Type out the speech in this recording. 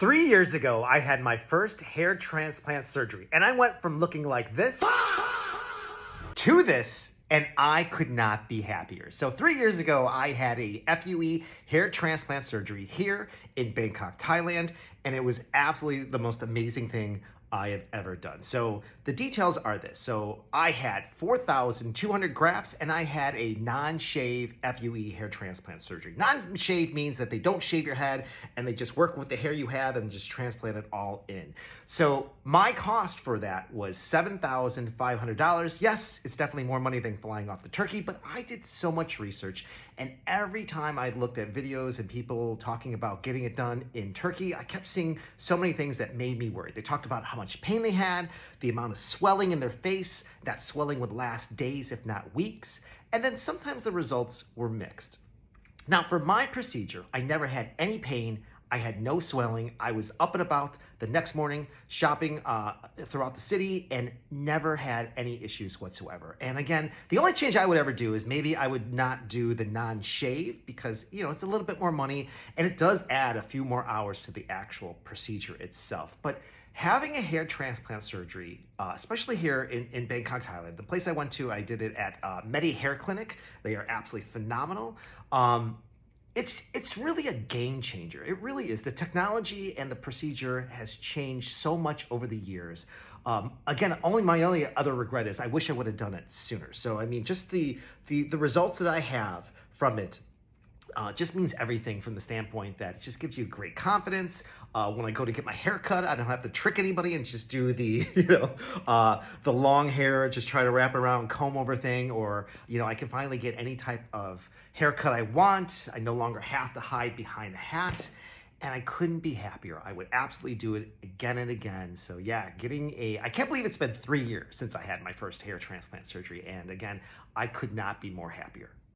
3 years ago, I had my first hair transplant surgery, and I went from looking like this to this, and I could not be happier. So 3 years ago, I had a FUE hair transplant surgery here in Bangkok, Thailand, and it was absolutely the most amazing thing I have ever done. So the details are this. So I had 4,200 grafts and I had a non-shave FUE hair transplant surgery. Non-shave means that they don't shave your head and they just work with the hair you have and just transplant it all in. So my cost for that was $7,500. Yes, it's definitely more money than flying off to Turkey, but I did so much research, and every time I looked at videos and people talking about getting it done in Turkey, I kept seeing so many things that made me worried. They talked about how much pain they had, the amount of swelling in their face. That swelling would last days, if not weeks. And then sometimes the results were mixed. Now, for my procedure, I never had any pain. I had no swelling. I was up and about the next morning shopping throughout the city and never had any issues whatsoever. And again, the only change I would ever do is maybe I would not do the non-shave because, it's a little bit more money and it does add a few more hours to the actual procedure itself. But having a hair transplant surgery, especially here in Bangkok, Thailand, the place I went to, I did it at Medi Hair Clinic. They are absolutely phenomenal. It's really a game changer. It really is. The technology and the procedure has changed so much over the years. Again, my only other regret is I wish I would have done it sooner. So, I mean, just the results that I have from it just means everything from the standpoint that it just gives you great confidence. When I go to get my hair cut, I don't have to trick anybody and just do the, the long hair, just try to wrap around comb over thing, or, I can finally get any type of haircut I want. I no longer have to hide behind a hat. And I couldn't be happier. I would absolutely do it again and again. So yeah, I can't believe it's been 3 years since I had my first hair transplant surgery. And again, I could not be more happier.